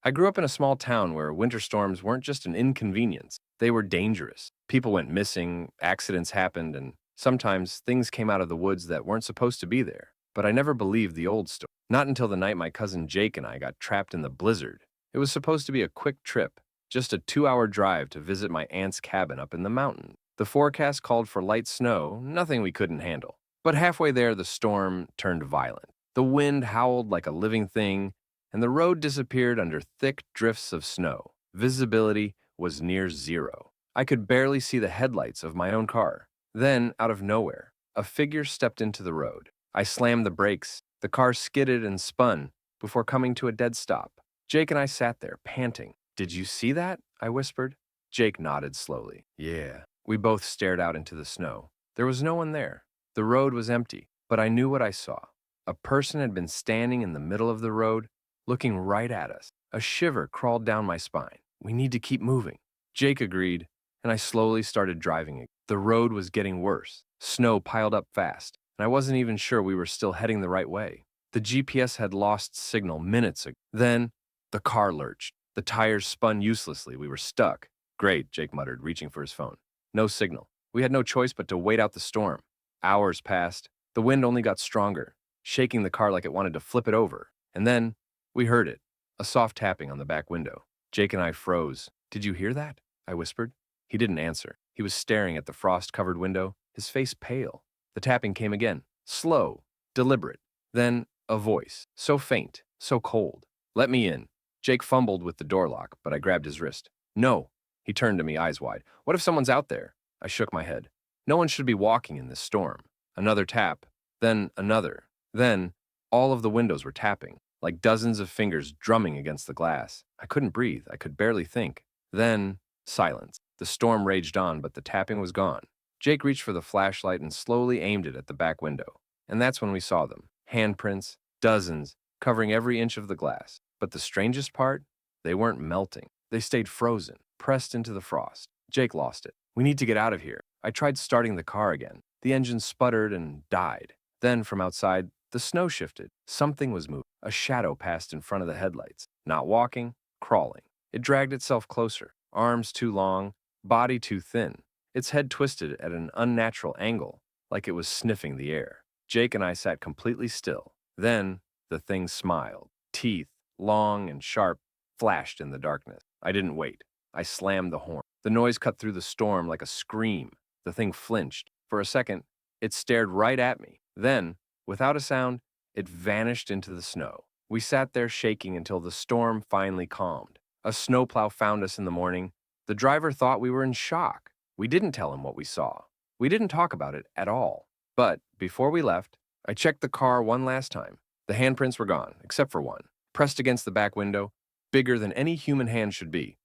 I grew up in a small town where winter storms weren't just an inconvenience, they were dangerous. People went missing, accidents happened, and sometimes things came out of the woods that weren't supposed to be there. But I never believed the old story. Not until the night my cousin Jake and I got trapped in the blizzard. It was supposed to be a quick trip, just a 2-hour drive to visit my aunt's cabin up in the mountains. The forecast called for light snow, nothing we couldn't handle. But halfway there, the storm turned violent. The wind howled like a living thing, and the road disappeared under thick drifts of snow. Visibility was near zero. I could barely see the headlights of my own car. Then, out of nowhere, a figure stepped into the road. I slammed the brakes. The car skidded and spun before coming to a dead stop. Jake and I sat there, panting. "Did you see that?" I whispered. Jake nodded slowly. "Yeah." We both stared out into the snow. There was no one there. The road was empty, but I knew what I saw. A person had been standing in the middle of the road, looking right at us. A shiver crawled down my spine. "We need to keep moving." Jake agreed, and I slowly started driving again. The road was getting worse. Snow piled up fast, and I wasn't even sure we were still heading the right way. The GPS had lost signal minutes ago. Then, the car lurched. The tires spun uselessly. We were stuck. "Great," Jake muttered, reaching for his phone. No signal. We had no choice but to wait out the storm. Hours passed. The wind only got stronger, shaking the car like it wanted to flip it over. And then, we heard it. A soft tapping on the back window. Jake and I froze. "Did you hear that?" I whispered. He didn't answer. He was staring at the frost-covered window, his face pale. The tapping came again. Slow, deliberate. Then, a voice. So faint, so cold. "Let me in." Jake fumbled with the door lock, but I grabbed his wrist. "No." He turned to me, eyes wide. "What if someone's out there?" I shook my head. No one should be walking in this storm. Another tap. Then another. Then, all of the windows were tapping, like dozens of fingers drumming against the glass. I couldn't breathe. I could barely think. Then, silence. The storm raged on, but the tapping was gone. Jake reached for the flashlight and slowly aimed it at the back window. And that's when we saw them. Handprints, dozens, covering every inch of the glass. But the strangest part? They weren't melting. They stayed frozen, pressed into the frost. Jake lost it. "We need to get out of here." I tried starting the car again. The engine sputtered and died. Then, from outside, the snow shifted. Something was moving. A shadow passed in front of the headlights. Not walking, crawling. It dragged itself closer. Arms too long, body too thin. Its head twisted at an unnatural angle, like it was sniffing the air. Jake and I sat completely still. Then, the thing smiled. Teeth, long and sharp, flashed in the darkness. I didn't wait. I slammed the horn. The noise cut through the storm like a scream. The thing flinched. For a second, it stared right at me. Then, without a sound, it vanished into the snow. We sat there shaking until the storm finally calmed. A snowplow found us in the morning. The driver thought we were in shock. We didn't tell him what we saw. We didn't talk about it at all. But before we left, I checked the car one last time. The handprints were gone, except for one, pressed against the back window, bigger than any human hand should be.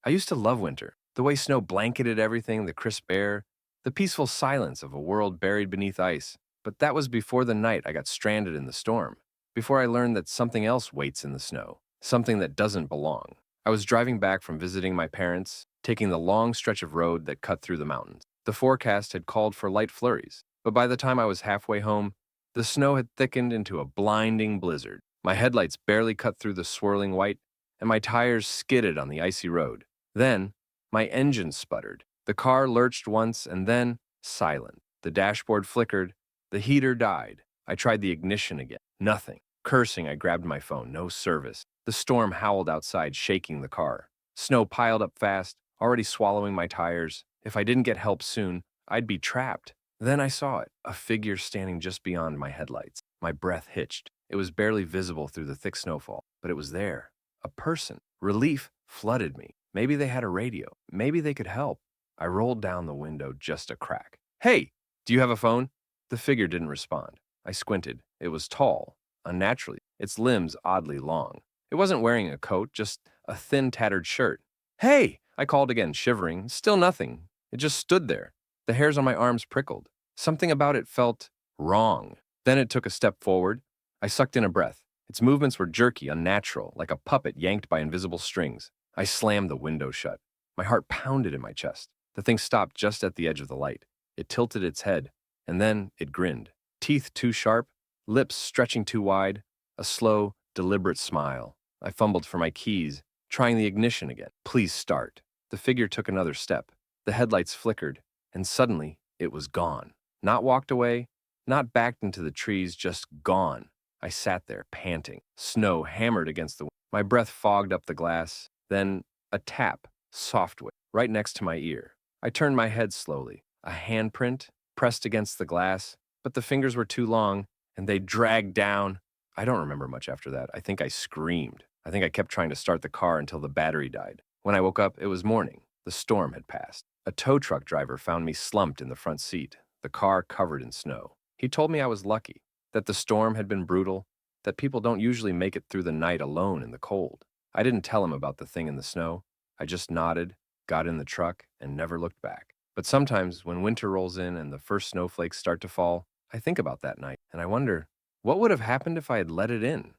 I used to love winter. The way snow blanketed everything, the crisp air, the peaceful silence of a world buried beneath ice. But that was before the night I got stranded in the storm. Before I learned that something else waits in the snow. Something that doesn't belong. I was driving back from visiting my parents, taking the long stretch of road that cut through the mountains. The forecast had called for light flurries, but by the time I was halfway home, the snow had thickened into a blinding blizzard. My headlights barely cut through the swirling white, and my tires skidded on the icy road. Then, my engine sputtered. The car lurched once and then, silent. The dashboard flickered. The heater died. I tried the ignition again. Nothing. Cursing, I grabbed my phone. No service. The storm howled outside, shaking the car. Snow piled up fast, already swallowing my tires. If I didn't get help soon, I'd be trapped. Then I saw it, a figure standing just beyond my headlights. My breath hitched. It was barely visible through the thick snowfall, but it was there. A person. Relief flooded me. Maybe they had a radio. Maybe they could help. I rolled down the window just a crack. "Hey, do you have a phone?" The figure didn't respond. I squinted. It was tall, unnaturally, its limbs oddly long. It wasn't wearing a coat, just a thin, tattered shirt. "Hey!" I called again, shivering. Still nothing. It just stood there. The hairs on my arms prickled. Something about it felt wrong. Then it took a step forward. I sucked in a breath. Its movements were jerky, unnatural, like a puppet yanked by invisible strings. I slammed the window shut. My heart pounded in my chest. The thing stopped just at the edge of the light. It tilted its head, and then it grinned. Teeth too sharp, lips stretching too wide, a slow, deliberate smile. I fumbled for my keys, trying the ignition again. "Please start." The figure took another step. The headlights flickered, and suddenly it was gone. Not walked away, not backed into the trees, just gone. I sat there, panting. Snow hammered against the window. My breath fogged up the glass. Then a tap, soft way, right next to my ear. I turned my head slowly. A handprint pressed against the glass, but the fingers were too long, and they dragged down. I don't remember much after that. I think I screamed. I think I kept trying to start the car until the battery died. When I woke up, it was morning. The storm had passed. A tow truck driver found me slumped in the front seat, the car covered in snow. He told me I was lucky, that the storm had been brutal, that people don't usually make it through the night alone in the cold. I didn't tell him about the thing in the snow. I just nodded, got in the truck, and never looked back. But sometimes, when winter rolls in and the first snowflakes start to fall, I think about that night, and I wonder, what would have happened if I had let it in?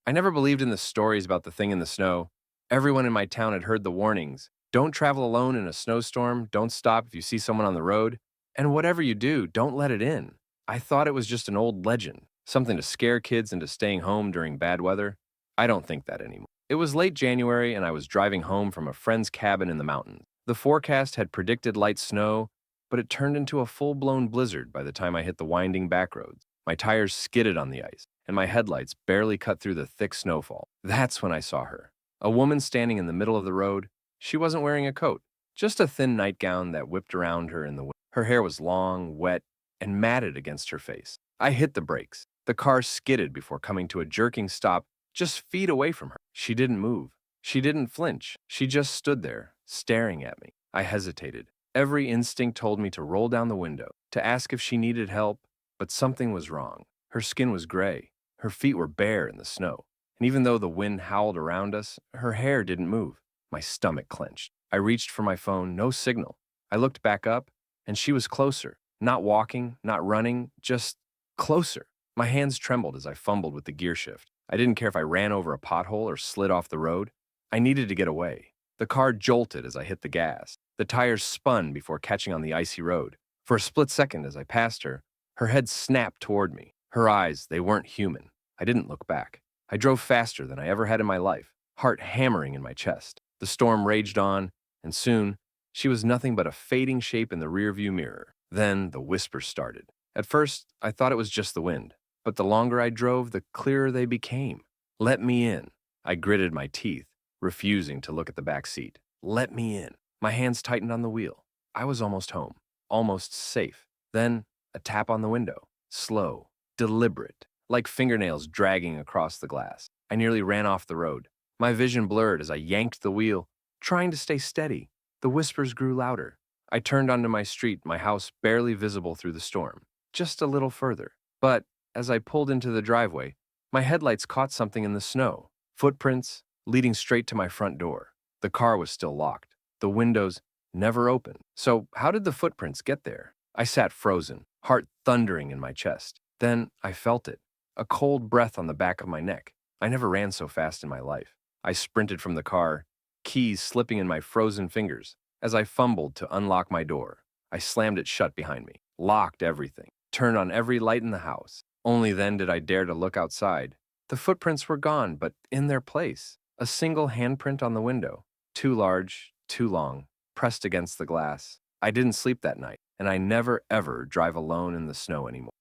I never believed in the stories about the thing in the snow. Everyone in my town had heard the warnings. Don't travel alone in a snowstorm, don't stop if you see someone on the road, and whatever you do, don't let it in. I thought it was just an old legend, something to scare kids into staying home during bad weather. I don't think that anymore. It was late January and I was driving home from a friend's cabin in the mountains. The forecast had predicted light snow, but it turned into a full-blown blizzard by the time I hit the winding back roads. My tires skidded on the ice, and my headlights barely cut through the thick snowfall. That's when I saw her. A woman standing in the middle of the road. She wasn't wearing a coat, just a thin nightgown that whipped around her in the wind. Her hair was long, wet, and matted against her face. I hit the brakes. The car skidded before coming to a jerking stop just feet away from her. She didn't move. She didn't flinch. She just stood there, staring at me. I hesitated. Every instinct told me to roll down the window, to ask if she needed help, but something was wrong. Her skin was gray. Her feet were bare in the snow. And even though the wind howled around us, her hair didn't move. My stomach clenched. I reached for my phone, no signal. I looked back up, and she was closer. Not walking, not running, just closer. My hands trembled as I fumbled with the gear shift. I didn't care if I ran over a pothole or slid off the road. I needed to get away. The car jolted as I hit the gas. The tires spun before catching on the icy road. For a split second as I passed her, her head snapped toward me. Her eyes, they weren't human. I didn't look back. I drove faster than I ever had in my life, heart hammering in my chest. The storm raged on, and soon, she was nothing but a fading shape in the rearview mirror. Then the whispers started. At first, I thought it was just the wind, but the longer I drove, the clearer they became. "Let me in." I gritted my teeth, refusing to look at the back seat. "Let me in." My hands tightened on the wheel. I was almost home, almost safe. Then, a tap on the window. Slow, deliberate, like fingernails dragging across the glass. I nearly ran off the road. My vision blurred as I yanked the wheel, trying to stay steady. The whispers grew louder. I turned onto my street, my house barely visible through the storm. Just a little further. But as I pulled into the driveway, my headlights caught something in the snow. Footprints leading straight to my front door. The car was still locked. The windows never opened. So how did the footprints get there? I sat frozen, heart thundering in my chest. Then I felt it. A cold breath on the back of my neck. I never ran so fast in my life. I sprinted from the car, keys slipping in my frozen fingers. As I fumbled to unlock my door, I slammed it shut behind me, locked everything, turned on every light in the house. Only then did I dare to look outside. The footprints were gone, but in their place, a single handprint on the window, too large, too long, pressed against the glass. I didn't sleep that night, and I never ever drive alone in the snow anymore.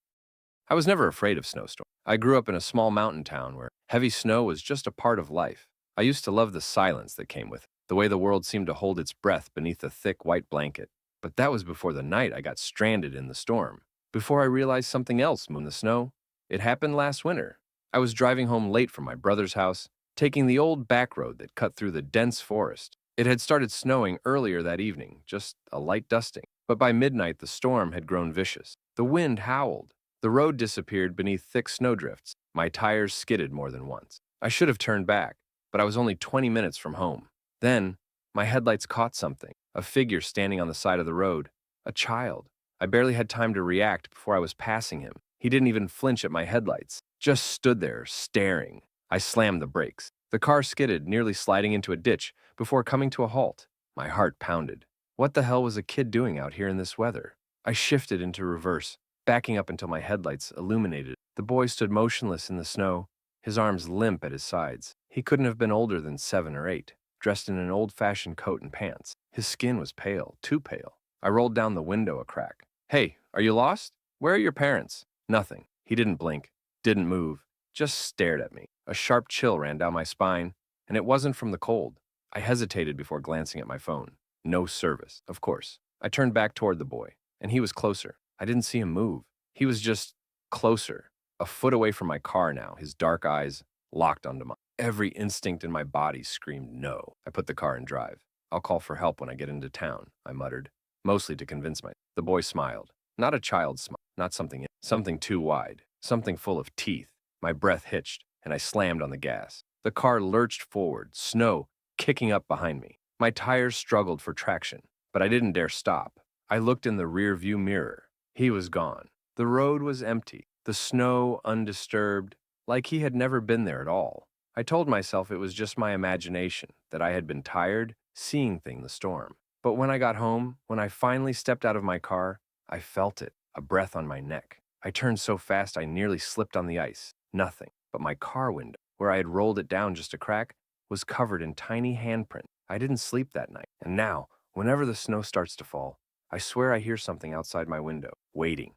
I was never afraid of snowstorms. I grew up in a small mountain town where heavy snow was just a part of life. I used to love the silence that came with it, the way the world seemed to hold its breath beneath a thick white blanket. But that was before the night I got stranded in the storm. Before I realized something else moved in the snow. It happened last winter. I was driving home late from my brother's house, taking the old back road that cut through the dense forest. It had started snowing earlier that evening, just a light dusting. But by midnight, the storm had grown vicious. The wind howled. The road disappeared beneath thick snowdrifts. My tires skidded more than once. I should have turned back, but I was only 20 minutes from home. Then, my headlights caught something, a figure standing on the side of the road, a child. I barely had time to react before I was passing him. He didn't even flinch at my headlights, just stood there, staring. I slammed the brakes. The car skidded, nearly sliding into a ditch, before coming to a halt. My heart pounded. What the hell was a kid doing out here in this weather? I shifted into reverse, backing up until my headlights illuminated. The boy stood motionless in the snow, his arms limp at his sides. He couldn't have been older than 7 or 8, dressed in an old-fashioned coat and pants. His skin was pale, too pale. I rolled down the window a crack. "Hey, are you lost? Where are your parents?" Nothing. He didn't blink, didn't move, just stared at me. A sharp chill ran down my spine, and it wasn't from the cold. I hesitated before glancing at my phone. No service, of course. I turned back toward the boy, and he was closer. I didn't see him move. He was just closer, a foot away from my car now, his dark eyes locked onto mine. Every instinct in my body screamed no. I put the car in drive. "I'll call for help when I get into town," I muttered, mostly to convince myself. The boy smiled. Not a child's smile, not something too wide, something full of teeth. My breath hitched, and I slammed on the gas. The car lurched forward, snow kicking up behind me. My tires struggled for traction, but I didn't dare stop. I looked in the rear-view mirror. He was gone. The road was empty, the snow undisturbed, like he had never been there at all. I told myself it was just my imagination, that I had been tired, seeing things the storm. But when I got home, when I finally stepped out of my car, I felt it, a breath on my neck. I turned so fast I nearly slipped on the ice. Nothing, but my car window, where I had rolled it down just a crack, was covered in tiny handprints. I didn't sleep that night, and now, whenever the snow starts to fall, I swear I hear something outside my window, waiting.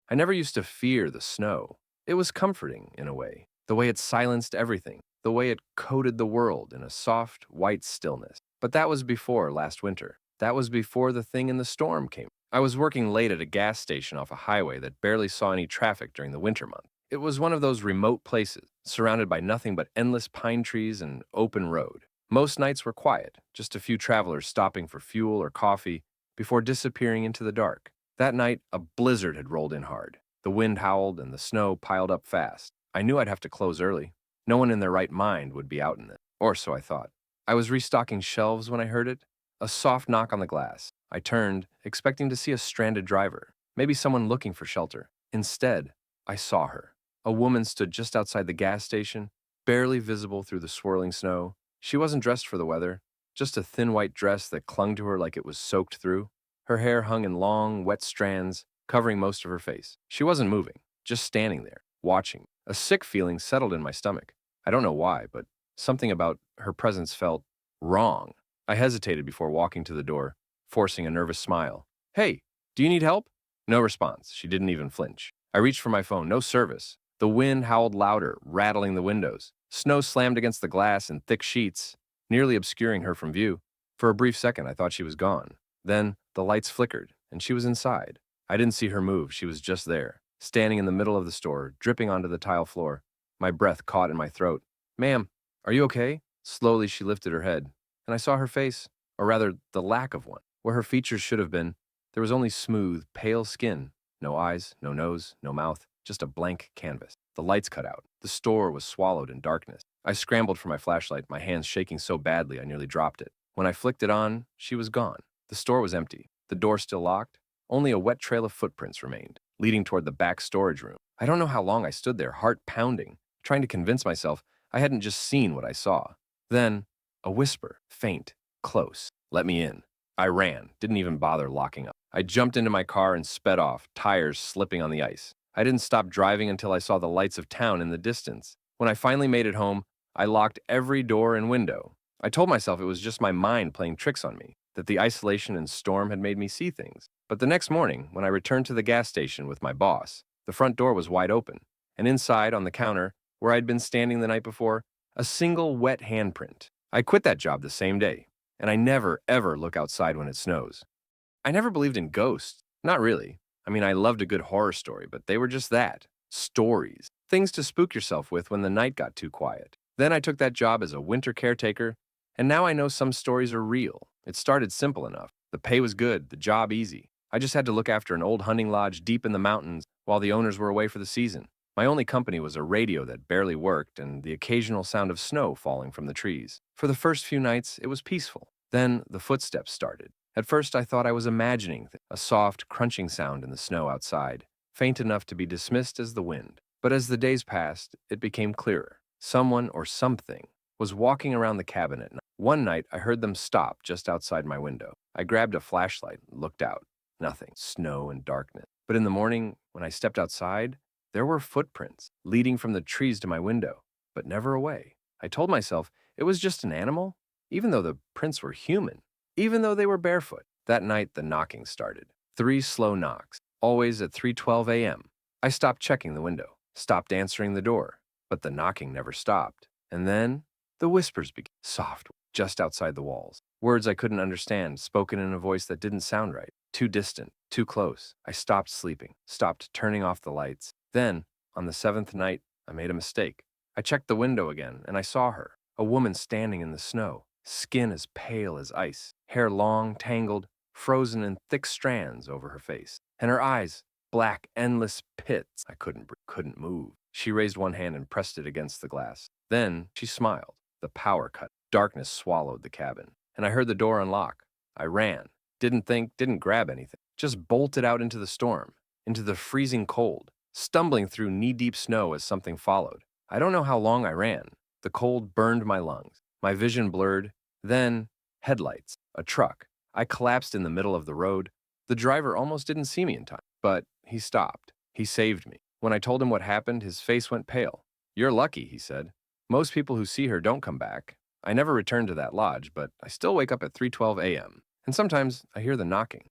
I never used to fear the snow. It was comforting, in a way, the way it silenced everything, the way it coated the world in a soft, white stillness. But that was before last winter. That was before the thing in the storm came. I was working late at a gas station off a highway that barely saw any traffic during the winter month. It was one of those remote places, surrounded by nothing but endless pine trees and open road. Most nights were quiet, just a few travelers stopping for fuel or coffee before disappearing into the dark. That night, a blizzard had rolled in hard. The wind howled and the snow piled up fast. I knew I'd have to close early. No one in their right mind would be out in it, or so I thought. I was restocking shelves when I heard it. A soft knock on the glass. I turned, expecting to see a stranded driver, maybe someone looking for shelter. Instead, I saw her. A woman stood just outside the gas station, barely visible through the swirling snow. She wasn't dressed for the weather, just a thin white dress that clung to her like it was soaked through. Her hair hung in long, wet strands, covering most of her face. She wasn't moving, just standing there, watching. A sick feeling settled in my stomach. I don't know why, but something about her presence felt wrong. I hesitated before walking to the door, forcing a nervous smile. "Hey, do you need help?" No response. She didn't even flinch. I reached for my phone. No service. The wind howled louder, rattling the windows. Snow slammed against the glass in thick sheets, nearly obscuring her from view. For a brief second, I thought she was gone. Then the lights flickered, and she was inside. I didn't see her move. She was just there, standing in the middle of the store, dripping onto the tile floor. My breath caught in my throat. "Ma'am, are you okay?" Slowly, she lifted her head, and I saw her face, or rather, the lack of one. Where her features should have been, there was only smooth, pale skin. No eyes, no nose, no mouth, just a blank canvas. The lights cut out. The store was swallowed in darkness. I scrambled for my flashlight, my hands shaking so badly I nearly dropped it. When I flicked it on, she was gone. The store was empty. The door still locked. Only a wet trail of footprints remained, leading toward the back storage room. I don't know how long I stood there, heart pounding, trying to convince myself I hadn't just seen what I saw. Then, a whisper, faint, close. "Let me in." I ran, didn't even bother locking up. I jumped into my car and sped off, tires slipping on the ice. I didn't stop driving until I saw the lights of town in the distance. When I finally made it home, I locked every door and window. I told myself it was just my mind playing tricks on me, that the isolation and storm had made me see things. But the next morning, when I returned to the gas station with my boss, the front door was wide open, and inside, on the counter, where I'd been standing the night before, a single wet handprint. I quit that job the same day, and I never, ever look outside when it snows. I never believed in ghosts. Not really. I mean, I loved a good horror story, but they were just that. Stories. Things to spook yourself with when the night got too quiet. Then I took that job as a winter caretaker, And now I know some stories are real. It started simple enough. The pay was good, the job easy. I just had to look after an old hunting lodge deep in the mountains while the owners were away for the season. My only company was a radio that barely worked and the occasional sound of snow falling from the trees. For the first few nights, it was peaceful. Then the footsteps started. At first, I thought I was imagining a soft, crunching sound in the snow outside, faint enough to be dismissed as the wind. But as the days passed, it became clearer. Someone or something was walking around the cabin at night. One night, I heard them stop just outside my window. I grabbed a flashlight and looked out. Nothing, snow and darkness. But in the morning, when I stepped outside, there were footprints leading from the trees to my window, but never away. I told myself it was just an animal, even though the prints were human, even though they were barefoot. That night, the knocking started. 3 slow knocks, always at 3:12 a.m. I stopped checking the window, stopped answering the door, but the knocking never stopped. And then the whispers began, soft, just outside the walls. Words I couldn't understand, spoken in a voice that didn't sound right. Too distant, too close. I stopped sleeping, stopped turning off the lights. Then, on the 7th night, I made a mistake. I checked the window again, and I saw her, a woman standing in the snow, skin as pale as ice, hair long, tangled, frozen in thick strands over her face, and her eyes, black, endless pits. I couldn't move. She raised one hand and pressed it against the glass. Then she smiled. The power cut. Darkness swallowed the cabin, and I heard the door unlock. I ran. Didn't think, didn't grab anything. Just bolted out into the storm, into the freezing cold, stumbling through knee-deep snow as something followed. I don't know how long I ran. The cold burned my lungs. My vision blurred. Then, headlights. A truck. I collapsed in the middle of the road. The driver almost didn't see me in time, but he stopped. He saved me. When I told him what happened, his face went pale. "You're lucky," he said. "Most people who see her don't come back." I never returned to that lodge, but I still wake up at 3:12 a.m., and sometimes I hear the knocking.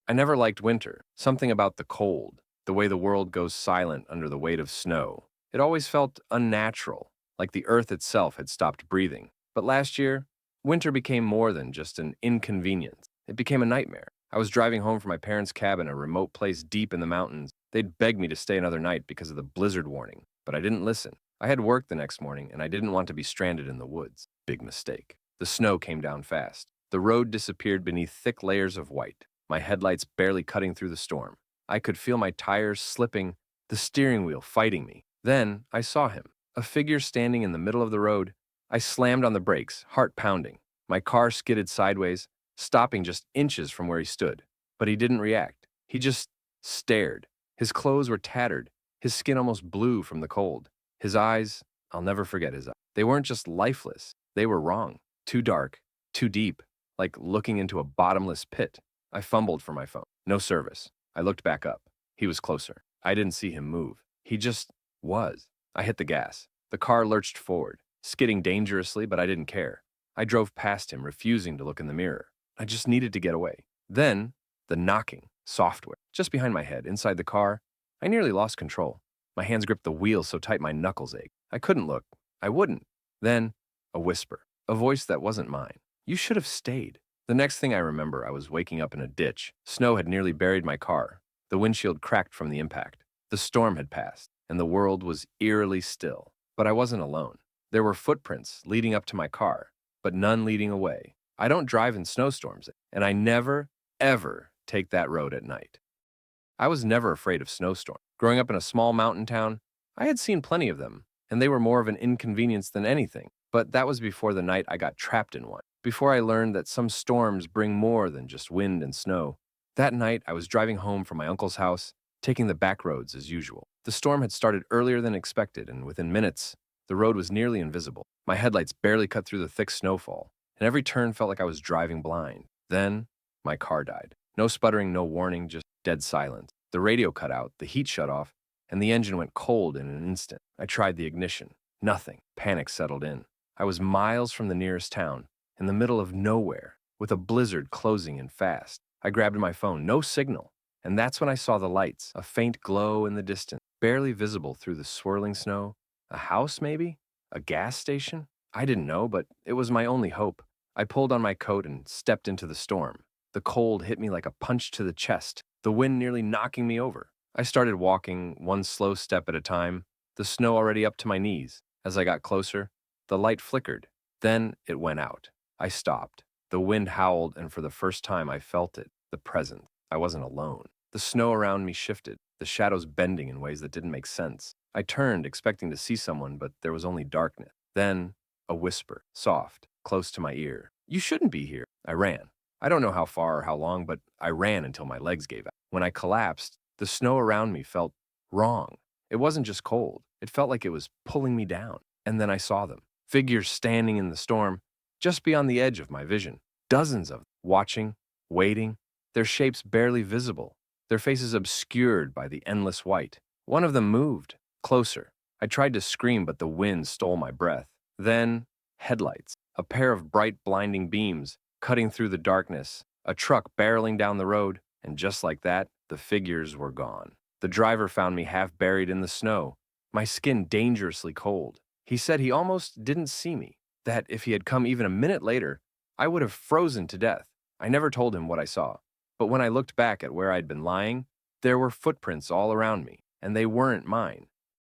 I never liked winter. Something about the cold, the way the world goes silent under the weight of snow. It always felt unnatural, like the earth itself had stopped breathing. But last year, winter became more than just an inconvenience. It became a nightmare. I was driving home from my parents' cabin, a remote place deep in the mountains. They'd begged me to stay another night because of the blizzard warning, but I didn't listen. I had work the next morning, and I didn't want to be stranded in the woods. Big mistake. The snow came down fast. The road disappeared beneath thick layers of white, my headlights barely cutting through the storm. I could feel my tires slipping, the steering wheel fighting me. Then I saw him, a figure standing in the middle of the road. I slammed on the brakes, heart pounding. My car skidded sideways, stopping just inches from where he stood. But he didn't react. He just stared. His clothes were tattered, his skin almost blue from the cold. His eyes, I'll never forget his eyes. They weren't just lifeless, they were wrong. Too dark, too deep, like looking into a bottomless pit. I fumbled for my phone. No service. I looked back up. He was closer. I didn't see him move. He just was. I hit the gas. The car lurched forward, skidding dangerously, but I didn't care. I drove past him, refusing to look in the mirror. I just needed to get away. Then, the knocking, software, just behind my head, inside the car. I nearly lost control. My hands gripped the wheel so tight my knuckles ached. I couldn't look. I wouldn't. Then, a whisper. A voice that wasn't mine. "You should have stayed." The next thing I remember, I was waking up in a ditch. Snow had nearly buried my car. The windshield cracked from the impact. The storm had passed, and the world was eerily still. But I wasn't alone. There were footprints leading up to my car, but none leading away. I don't drive in snowstorms, and I never, ever take that road at night. I was never afraid of snowstorms. Growing up in a small mountain town, I had seen plenty of them, and they were more of an inconvenience than anything. But that was before the night I got trapped in one, before I learned that some storms bring more than just wind and snow. That night, I was driving home from my uncle's house, taking the back roads as usual. The storm had started earlier than expected, and within minutes, the road was nearly invisible. My headlights barely cut through the thick snowfall, and every turn felt like I was driving blind. Then, my car died. No sputtering, no warning, just dead silence. The radio cut out, the heat shut off, and the engine went cold in an instant. I tried the ignition. Nothing. Panic settled in. I was miles from the nearest town, in the middle of nowhere, with a blizzard closing in fast. I grabbed my phone. No signal. And that's when I saw the lights, a faint glow in the distance, barely visible through the swirling snow. A house, maybe? A gas station? I didn't know, but it was my only hope. I pulled on my coat and stepped into the storm. The cold hit me like a punch to the chest, the wind nearly knocking me over. I started walking, one slow step at a time, the snow already up to my knees. As I got closer, the light flickered, Then it went out. I stopped. The wind howled, and for the first time I felt it, the presence. I wasn't alone. The snow around me shifted, the shadows bending in ways that didn't make sense. I turned, expecting to see someone, but there was only darkness. Then, a whisper, soft, close to my ear. "You shouldn't be here." I ran. I don't know how far or how long, but I ran until my legs gave out. When I collapsed, the snow around me felt wrong. It wasn't just cold. It felt like it was pulling me down. And then I saw them. Figures standing in the storm, just beyond the edge of my vision. Dozens of them, watching, waiting, their shapes barely visible, their faces obscured by the endless white. One of them moved, closer. I tried to scream, but the wind stole my breath. Then, headlights, a pair of bright, blinding beams, cutting through the darkness, a truck barreling down the road, and just like that, the figures were gone. The driver found me half buried in the snow, my skin dangerously cold. He said he almost didn't see me, that if he had come even a minute later, I would have frozen to death. I never told him what I saw, but when I looked back at where I'd been lying, there were footprints all around me, and they weren't mine.